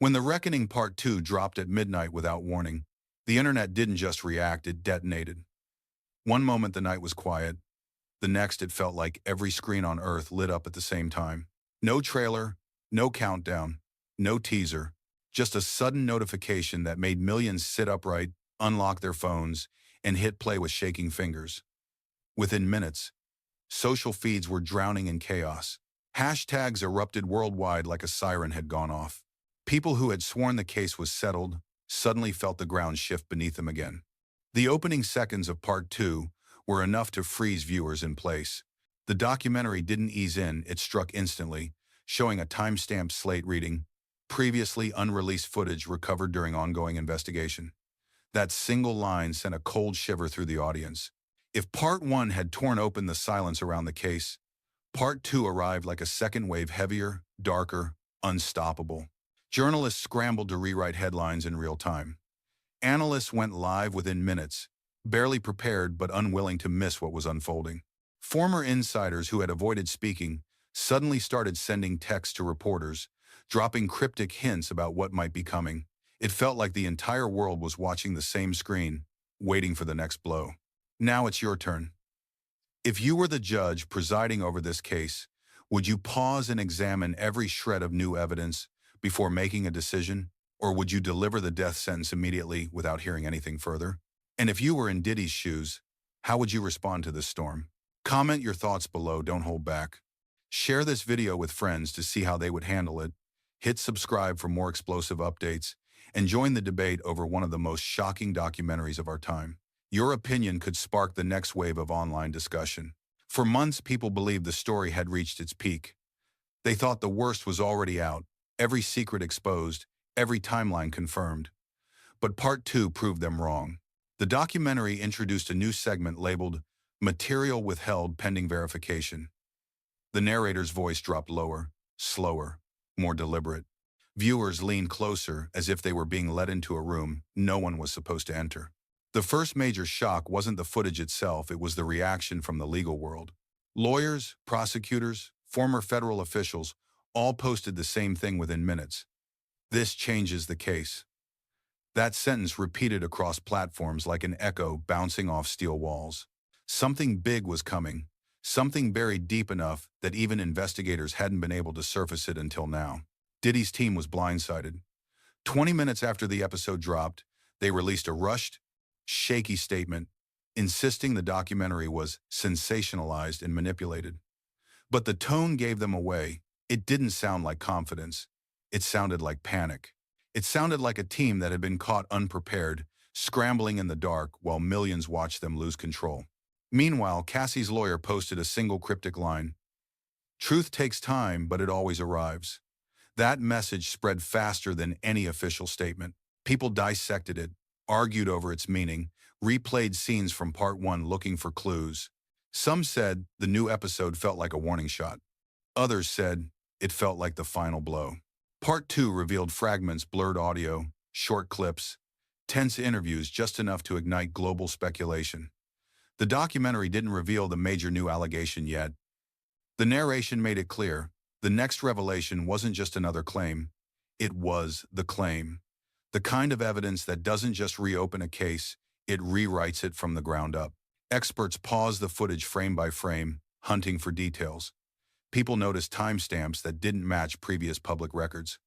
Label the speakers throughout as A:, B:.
A: When The Reckoning Part 2 dropped at midnight without warning, the internet didn't just react, it detonated. One moment the night was quiet, the next it felt like every screen on Earth lit up at the same time. No trailer, no countdown, no teaser, just a sudden notification that made millions sit upright, unlock their phones, and hit play with shaking fingers. Within minutes, social feeds were drowning in chaos. Hashtags erupted worldwide like a siren had gone off. People who had sworn the case was settled suddenly felt the ground shift beneath them again. The opening seconds of Part 2 were enough to freeze viewers in place. The documentary didn't ease in, it struck instantly, showing a time-stamped slate reading, previously unreleased footage recovered during ongoing investigation. That single line sent a cold shiver through the audience. If Part 1 had torn open the silence around the case, Part 2 arrived like a second wave, heavier, darker, unstoppable. Journalists scrambled to rewrite headlines in real time. Analysts went live within minutes, barely prepared but unwilling to miss what was unfolding. Former insiders who had avoided speaking suddenly started sending texts to reporters, dropping cryptic hints about what might be coming. It felt like the entire world was watching the same screen, waiting for the next blow. Now it's your turn. If you were the judge presiding over this case, would you pause and examine every shred of new evidence before making a decision, or would you deliver the death sentence immediately without hearing anything further? And if you were in Diddy's shoes, how would you respond to this storm? Comment your thoughts below, don't hold back. Share this video with friends to see how they would handle it. Hit subscribe for more explosive updates, and join the debate over one of the most shocking documentaries of our time. Your opinion could spark the next wave of online discussion. For months, people believed the story had reached its peak. They thought the worst was already out, every secret exposed, every timeline confirmed. But Part 2 proved them wrong. The documentary introduced a new segment labeled "Material Withheld Pending Verification." The narrator's voice dropped lower, slower, more deliberate. Viewers leaned closer as if they were being led into a room no one was supposed to enter. The first major shock wasn't the footage itself, it was the reaction from the legal world. Lawyers, prosecutors, former federal officials all posted the same thing within minutes. This changes the case. That sentence repeated across platforms like an echo bouncing off steel walls. Something big was coming, something buried deep enough that even investigators hadn't been able to surface it until now. Diddy's team was blindsided. 20 minutes after the episode dropped, they released a rushed, shaky statement, insisting the documentary was sensationalized and manipulated. But the tone gave them away. It didn't sound like confidence. It sounded like panic. It sounded like a team that had been caught unprepared, scrambling in the dark while millions watched them lose control. Meanwhile, Cassie's lawyer posted a single cryptic line: "Truth takes time, but it always arrives." That message spread faster than any official statement. People dissected it, argued over its meaning, replayed scenes from Part 1 looking for clues. Some said the new episode felt like a warning shot. Others said it felt like the final blow. Part 2 revealed fragments, blurred audio, short clips, tense interviews, just enough to ignite global speculation. The documentary didn't reveal the major new allegation yet. The narration made it clear. The next revelation wasn't just another claim. It was the claim. The kind of evidence that doesn't just reopen a case, it rewrites it from the ground up. Experts paused the footage frame by frame, hunting for details. People noticed timestamps that didn't match previous public records.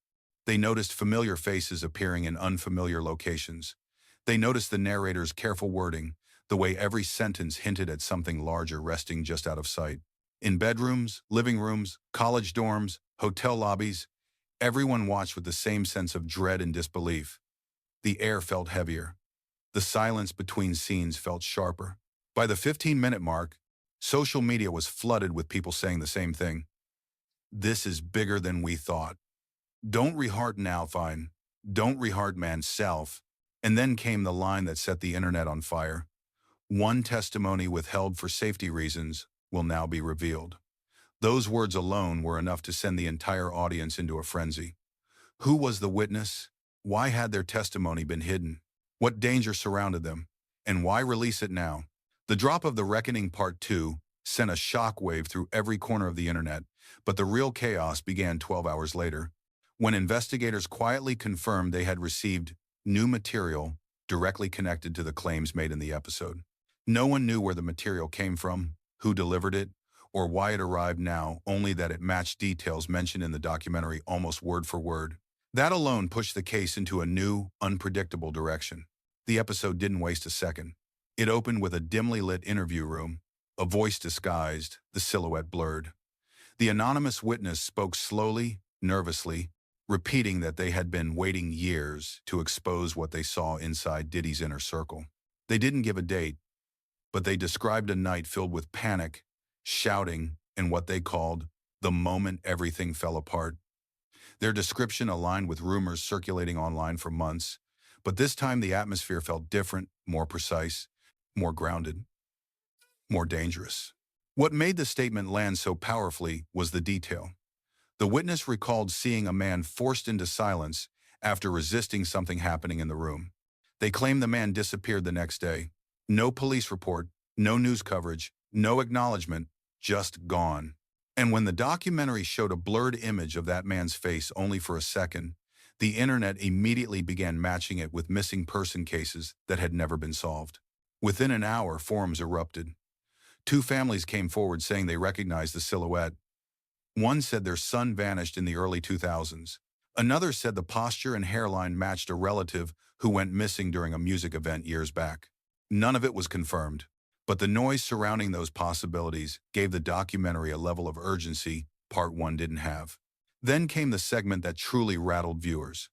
A: They noticed familiar faces appearing in unfamiliar locations. They noticed the narrator's careful wording, the way every sentence hinted at something larger resting just out of sight. In bedrooms, living rooms, college dorms, hotel lobbies, everyone watched with the same sense of dread and disbelief. The air felt heavier. The silence between scenes felt sharper. By the 15-minute mark, social media was flooded with people saying the same thing. "This is bigger than we thought. Don't reheart now, fine. Don't reheart man's self." And then came the line that set the internet on fire. "One testimony withheld for safety reasons will now be revealed." Those words alone were enough to send the entire audience into a frenzy. Who was the witness? Why had their testimony been hidden? What danger surrounded them? And why release it now? The drop of The Reckoning Part 2 sent a shockwave through every corner of the internet, but the real chaos began 12 hours later, when investigators quietly confirmed they had received new material directly connected to the claims made in the episode. No one knew where the material came from, who delivered it, or why it arrived now, only that it matched details mentioned in the documentary almost word for word. That alone pushed the case into a new, unpredictable direction. The episode didn't waste a second. It opened with a dimly lit interview room, a voice disguised, the silhouette blurred. The anonymous witness spoke slowly, nervously, repeating that they had been waiting years to expose what they saw inside Diddy's inner circle. They didn't give a date, but they described a night filled with panic, shouting, and what they called the moment everything fell apart. Their description aligned with rumors circulating online for months, but this time the atmosphere felt different, more precise, more grounded, more dangerous. What made the statement land so powerfully was the detail. The witness recalled seeing a man forced into silence after resisting something happening in the room. They claimed the man disappeared the next day. No police report, no news coverage, no acknowledgement, just gone. And when the documentary showed a blurred image of that man's face only for a second, the internet immediately began matching it with missing person cases that had never been solved. Within an hour, forums erupted. Two families came forward saying they recognized the silhouette. One said their son vanished in the early 2000s. Another said the posture and hairline matched a relative who went missing during a music event years back. None of it was confirmed, but the noise surrounding those possibilities gave the documentary a level of urgency Part 1 didn't have. Then came the segment that truly rattled viewers.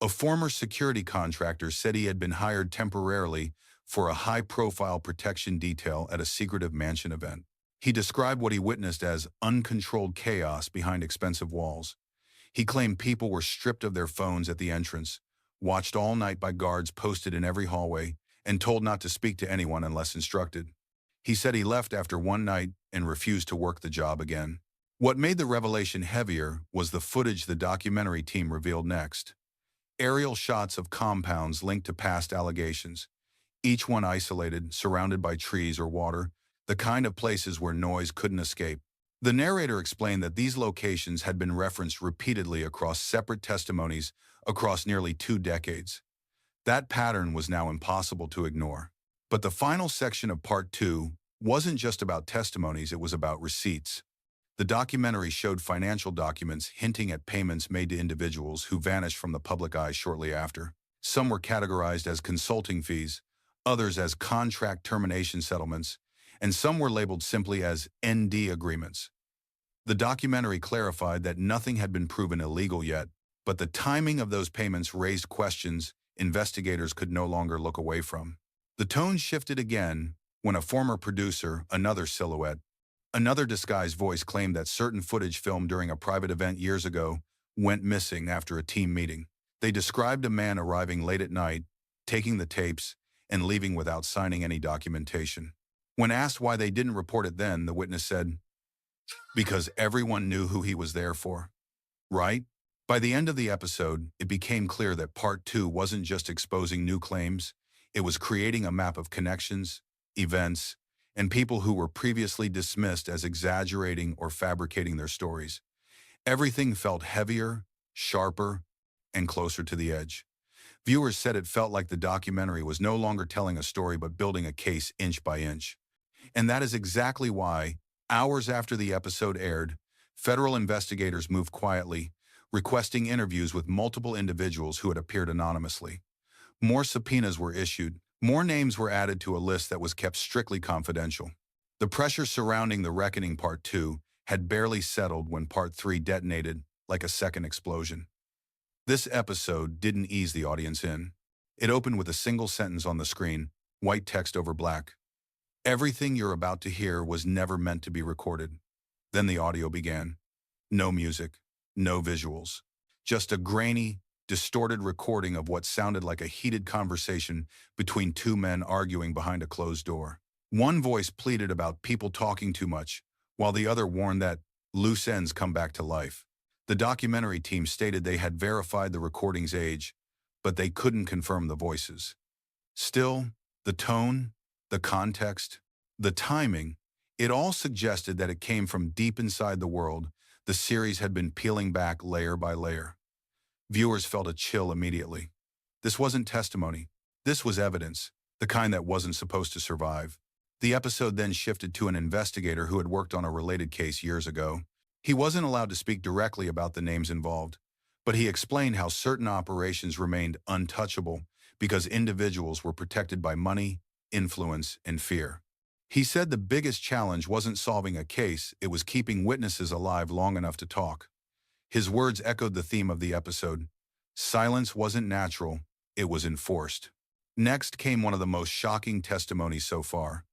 A: A former security contractor said he had been hired temporarily for a high-profile protection detail at a secretive mansion event. He described what he witnessed as uncontrolled chaos behind expensive walls. He claimed people were stripped of their phones at the entrance, watched all night by guards posted in every hallway, and told not to speak to anyone unless instructed. He said he left after one night and refused to work the job again. What made the revelation heavier was the footage the documentary team revealed next. Aerial shots of compounds linked to past allegations, each one isolated, surrounded by trees or water, the kind of places where noise couldn't escape. The narrator explained that these locations had been referenced repeatedly across separate testimonies across nearly 2 decades. That pattern was now impossible to ignore. But the final section of Part 2 wasn't just about testimonies, it was about receipts. The documentary showed financial documents hinting at payments made to individuals who vanished from the public eye shortly after. Some were categorized as consulting fees, others as contract termination settlements, and some were labeled simply as ND agreements. The documentary clarified that nothing had been proven illegal yet, but the timing of those payments raised questions investigators could no longer look away from. The tone shifted again when a former producer, another silhouette, another disguised voice claimed that certain footage filmed during a private event years ago went missing after a team meeting. They described a man arriving late at night, taking the tapes, and leaving without signing any documentation. When asked why they didn't report it then, the witness said, "Because everyone knew who he was there for." Right? By the end of the episode, it became clear that Part 2 wasn't just exposing new claims, it was creating a map of connections, events, and people who were previously dismissed as exaggerating or fabricating their stories. Everything felt heavier, sharper, and closer to the edge. Viewers said it felt like the documentary was no longer telling a story but building a case inch by inch. And that is exactly why, hours after the episode aired, federal investigators moved quietly, requesting interviews with multiple individuals who had appeared anonymously. More subpoenas were issued, more names were added to a list that was kept strictly confidential. The pressure surrounding The Reckoning Part 2 had barely settled when Part 3 detonated like a second explosion. This episode didn't ease the audience in. It opened with a single sentence on the screen, white text over black. "Everything you're about to hear was never meant to be recorded." Then the audio began. No music, no visuals. Just a grainy, distorted recording of what sounded like a heated conversation between two men arguing behind a closed door. One voice pleaded about people talking too much, while the other warned that loose ends come back to life. The documentary team stated they had verified the recording's age, but they couldn't confirm the voices. Still, the tone, the context, the timing, it all suggested that it came from deep inside the world the series had been peeling back layer by layer. Viewers felt a chill immediately. This wasn't testimony. This was evidence, the kind that wasn't supposed to survive. The episode then shifted to an investigator who had worked on a related case years ago. He wasn't allowed to speak directly about the names involved, but he explained how certain operations remained untouchable because individuals were protected by money, influence, and fear. He said the biggest challenge wasn't solving a case, it was keeping witnesses alive long enough to talk. His words echoed the theme of the episode. Silence wasn't natural, it was enforced. Next came one of the most shocking testimonies so far.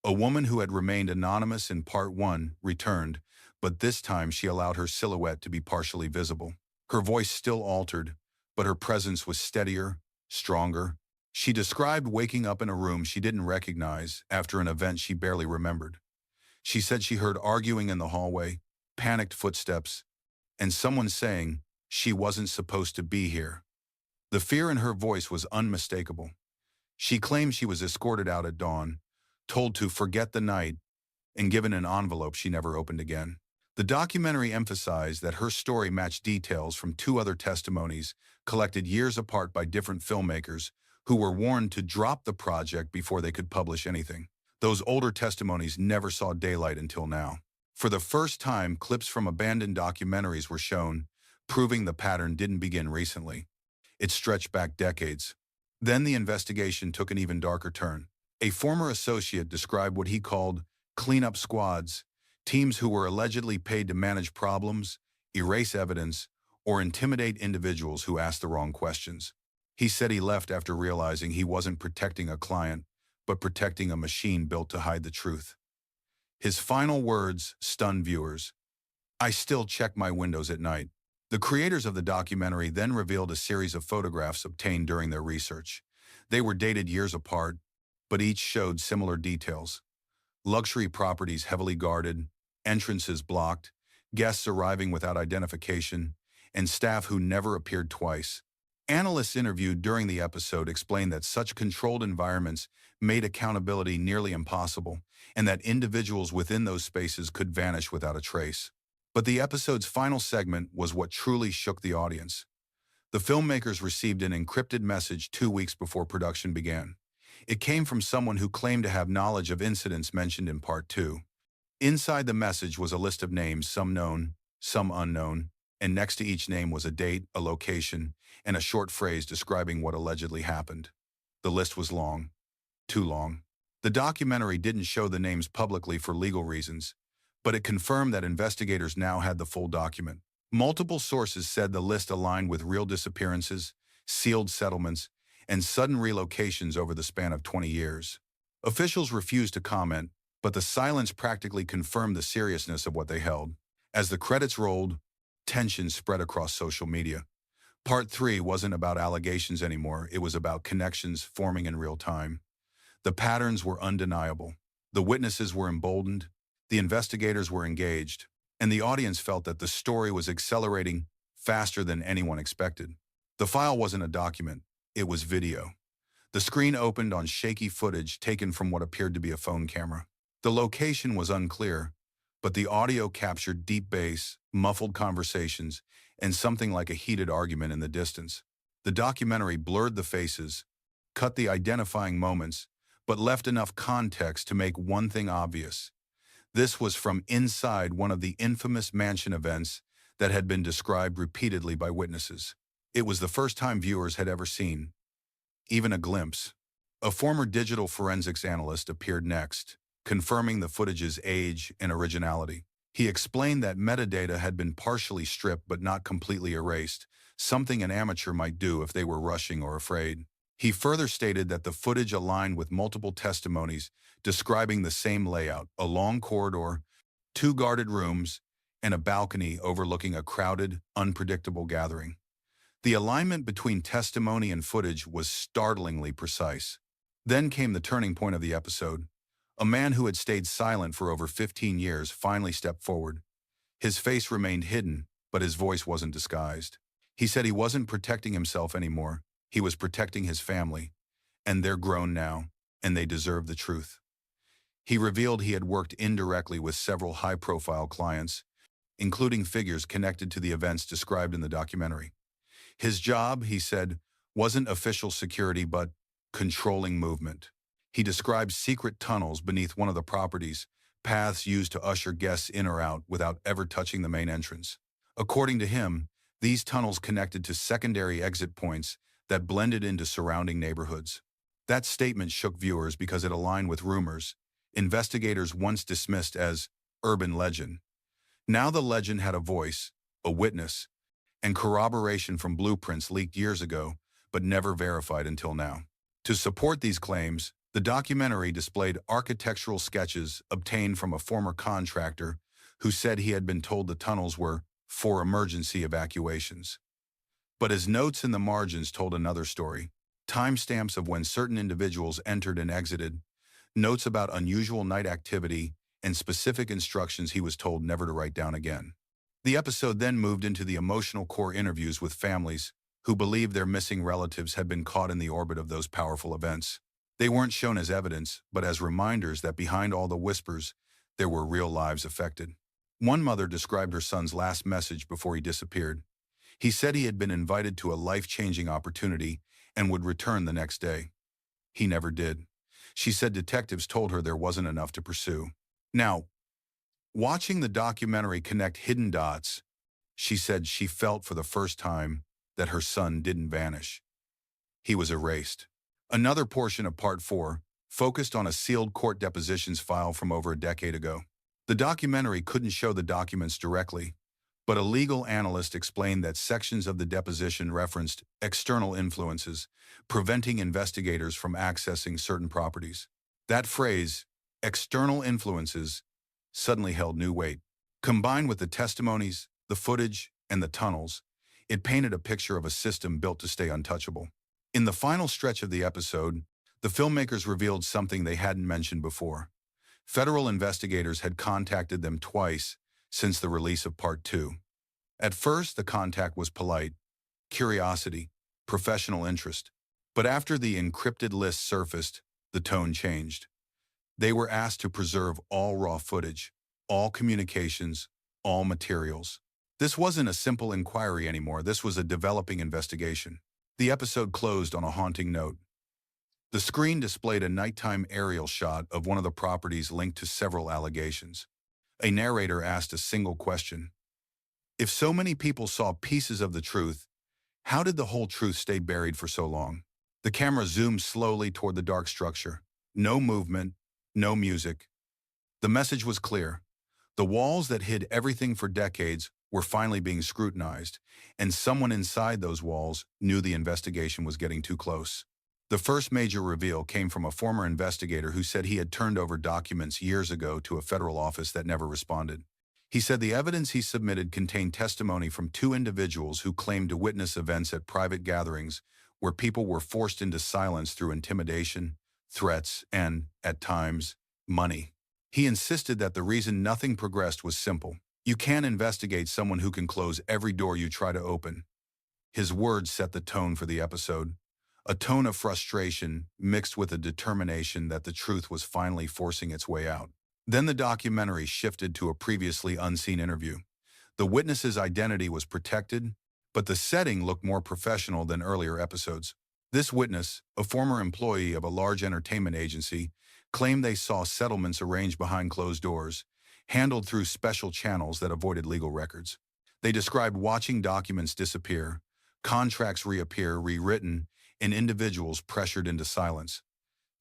A: A woman who had remained anonymous in part 1 returned, but this time she allowed her silhouette to be partially visible. Her voice still altered, but her presence was steadier, stronger. She described waking up in a room she didn't recognize after an event she barely remembered. She said she heard arguing in the hallway, panicked footsteps, and someone saying she wasn't supposed to be here. The fear in her voice was unmistakable. She claimed she was escorted out at dawn, told to forget the night, and given an envelope she never opened again. The documentary emphasized that her story matched details from 2 other testimonies collected years apart by different filmmakers who were warned to drop the project before they could publish anything. Those older testimonies never saw daylight until now. For the first time, clips from abandoned documentaries were shown, proving the pattern didn't begin recently. It stretched back decades. Then the investigation took an even darker turn. A former associate described what he called cleanup squads, teams who were allegedly paid to manage problems, erase evidence, or intimidate individuals who asked the wrong questions. He said he left after realizing he wasn't protecting a client, but protecting a machine built to hide the truth. His final words stunned viewers. "I still check my windows at night." The creators of the documentary then revealed a series of photographs obtained during their research. They were dated years apart, but each showed similar details. Luxury properties heavily guarded, entrances blocked, guests arriving without identification, and staff who never appeared twice. Analysts interviewed during the episode explained that such controlled environments made accountability nearly impossible, and that individuals within those spaces could vanish without a trace. But the episode's final segment was what truly shook the audience. The filmmakers received an encrypted message 2 weeks before production began. It came from someone who claimed to have knowledge of incidents mentioned in Part 2. Inside the message was a list of names, some known, some unknown, and next to each name was a date, a location, and a short phrase describing what allegedly happened. The list was long. Too long. The documentary didn't show the names publicly for legal reasons, but it confirmed that investigators now had the full document. Multiple sources said the list aligned with real disappearances, sealed settlements, and sudden relocations over the span of 20 years. Officials refused to comment, but the silence practically confirmed the seriousness of what they held. As the credits rolled, tension spread across social media. Part 3 wasn't about allegations anymore, it was about connections forming in real time. The patterns were undeniable. The witnesses were emboldened, the investigators were engaged, and the audience felt that the story was accelerating faster than anyone expected. The file wasn't a document, it was video. The screen opened on shaky footage taken from what appeared to be a phone camera. The location was unclear, but the audio captured deep bass, muffled conversations, and something like a heated argument in the distance. The documentary blurred the faces, cut the identifying moments, but left enough context to make one thing obvious. This was from inside one of the infamous mansion events that had been described repeatedly by witnesses. It was the first time viewers had ever seen even a glimpse. A former digital forensics analyst appeared next, confirming the footage's age and originality. He explained that metadata had been partially stripped but not completely erased, something an amateur might do if they were rushing or afraid. He further stated that the footage aligned with multiple testimonies describing the same layout, a long corridor, 2 guarded rooms, and a balcony overlooking a crowded, unpredictable gathering. The alignment between testimony and footage was startlingly precise. Then came the turning point of the episode. A man who had stayed silent for over 15 years finally stepped forward. His face remained hidden, but his voice wasn't disguised. He said he wasn't protecting himself anymore. He was protecting his family, and they're grown now, and they deserve the truth. He revealed he had worked indirectly with several high-profile clients, including figures connected to the events described in the documentary. His job, he said, wasn't official security but controlling movement. He described secret tunnels beneath one of the properties, paths used to usher guests in or out without ever touching the main entrance. According to him, these tunnels connected to secondary exit points that blended into surrounding neighborhoods. That statement shook viewers because it aligned with rumors investigators once dismissed as urban legend. Now the legend had a voice, a witness, and corroboration from blueprints leaked years ago, but never verified until now. To support these claims, the documentary displayed architectural sketches obtained from a former contractor who said he had been told the tunnels were for emergency evacuations. But his notes in the margins told another story. Timestamps of when certain individuals entered and exited, notes about unusual night activity, and specific instructions he was told never to write down again. The episode then moved into the emotional core interviews with families who believed their missing relatives had been caught in the orbit of those powerful events. They weren't shown as evidence, but as reminders that behind all the whispers, there were real lives affected. One mother described her son's last message before he disappeared. He said he had been invited to a life-changing opportunity and would return the next day. He never did. She said detectives told her there wasn't enough to pursue. Now, watching the documentary connect hidden dots, she said she felt for the first time that her son didn't vanish. He was erased. Another portion of Part 4 focused on a sealed court depositions file from over a decade ago. The documentary couldn't show the documents directly, but a legal analyst explained that sections of the deposition referenced external influences, preventing investigators from accessing certain properties. That phrase, external influences, suddenly held new weight. Combined with the testimonies, the footage, and the tunnels, it painted a picture of a system built to stay untouchable. In the final stretch of the episode, the filmmakers revealed something they hadn't mentioned before. Federal investigators had contacted them twice since the release of Part 2. At first, the contact was polite, curiosity, professional interest. But after the encrypted list surfaced, the tone changed. They were asked to preserve all raw footage, all communications, all materials. This wasn't a simple inquiry anymore, this was a developing investigation. The episode closed on a haunting note. The screen displayed a nighttime aerial shot of one of the properties linked to several allegations. A narrator asked a single question. If so many people saw pieces of the truth, how did the whole truth stay buried for so long? The camera zoomed slowly toward the dark structure. No movement, no music. The message was clear. The walls that hid everything for decades were finally being scrutinized, and someone inside those walls knew the investigation was getting too close. The first major reveal came from a former investigator who said he had turned over documents years ago to a federal office that never responded. He said the evidence he submitted contained testimony from two individuals who claimed to witness events at private gatherings where people were forced into silence through intimidation, threats, and, at times, money. He insisted that the reason nothing progressed was simple. You can't investigate someone who can close every door you try to open. His words set the tone for the episode, a tone of frustration mixed with a determination that the truth was finally forcing its way out. Then the documentary shifted to a previously unseen interview. The witness's identity was protected, but the setting looked more professional than earlier episodes. This witness, a former employee of a large entertainment agency, claimed they saw settlements arranged behind closed doors, handled through special channels that avoided legal records. They described watching documents disappear, contracts reappear rewritten, and individuals pressured into silence.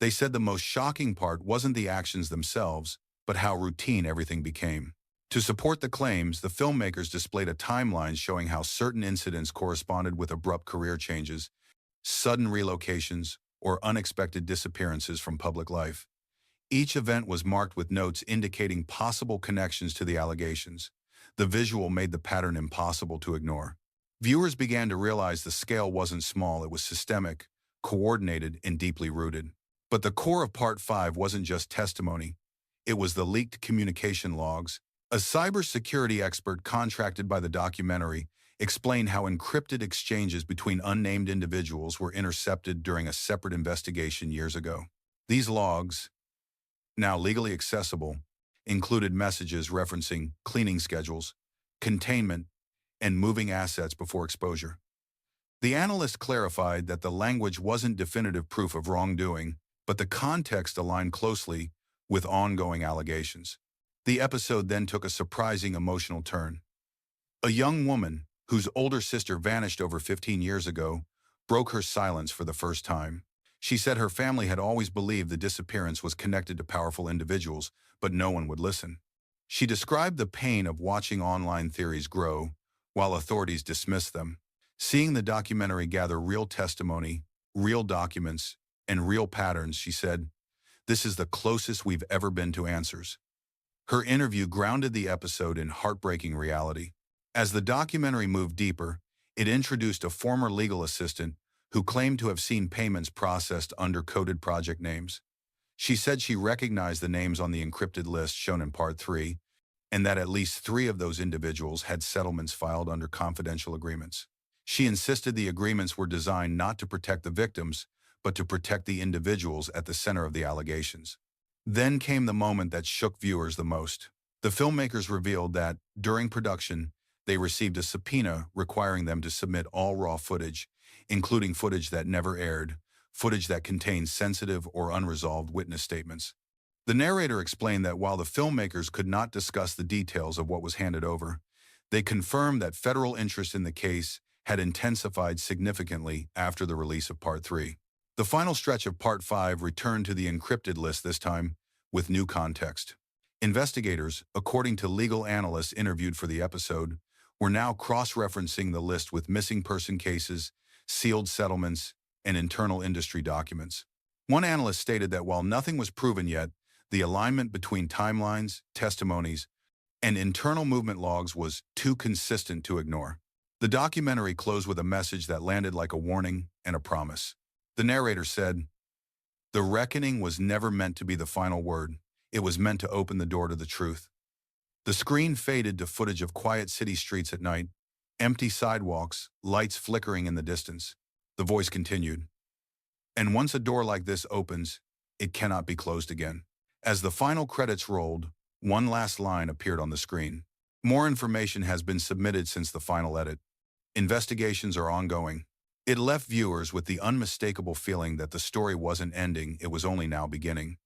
A: They said the most shocking part wasn't the actions themselves, but how routine everything became. To support the claims, the filmmakers displayed a timeline showing how certain incidents corresponded with abrupt career changes, sudden relocations, or unexpected disappearances from public life. Each event was marked with notes indicating possible connections to the allegations. The visual made the pattern impossible to ignore. Viewers began to realize the scale wasn't small, it was systemic, coordinated, and deeply rooted. But the core of Part 5 wasn't just testimony. It was the leaked communication logs. A cybersecurity expert contracted by the documentary explained how encrypted exchanges between unnamed individuals were intercepted during a separate investigation years ago. These logs, now legally accessible, included messages referencing cleaning schedules, containment, and moving assets before exposure. The analyst clarified that the language wasn't definitive proof of wrongdoing, but the context aligned closely with ongoing allegations. The episode then took a surprising emotional turn. A young woman, whose older sister vanished over 15 years ago, broke her silence for the first time. She said her family had always believed the disappearance was connected to powerful individuals, but no one would listen. She described the pain of watching online theories grow, while authorities dismissed them. Seeing the documentary gather real testimony, real documents, and real patterns, she said, "This is the closest we've ever been to answers." Her interview grounded the episode in heartbreaking reality. As the documentary moved deeper, it introduced a former legal assistant who claimed to have seen payments processed under coded project names. She said she recognized the names on the encrypted list shown in Part 3, and that at least 3 of those individuals had settlements filed under confidential agreements. She insisted the agreements were designed not to protect the victims, but to protect the individuals at the center of the allegations. Then came the moment that shook viewers the most. The filmmakers revealed that, during production, they received a subpoena requiring them to submit all raw footage, including footage that never aired, footage that contained sensitive or unresolved witness statements. The narrator explained that while the filmmakers could not discuss the details of what was handed over, they confirmed that federal interest in the case had intensified significantly after the release of Part 3. The final stretch of Part 5 returned to the encrypted list this time, with new context. Investigators, according to legal analysts interviewed for the episode, were now cross-referencing the list with missing person cases, sealed settlements, and internal industry documents. One analyst stated that while nothing was proven yet, the alignment between timelines, testimonies, and internal movement logs was too consistent to ignore. The documentary closed with a message that landed like a warning and a promise. The narrator said, "The reckoning was never meant to be the final word. It was meant to open the door to the truth." The screen faded to footage of quiet city streets at night, empty sidewalks, lights flickering in the distance. The voice continued, "And once a door like this opens, it cannot be closed again." As the final credits rolled, one last line appeared on the screen. More information has been submitted since the final edit. Investigations are ongoing. It left viewers with the unmistakable feeling that the story wasn't ending, it was only now beginning.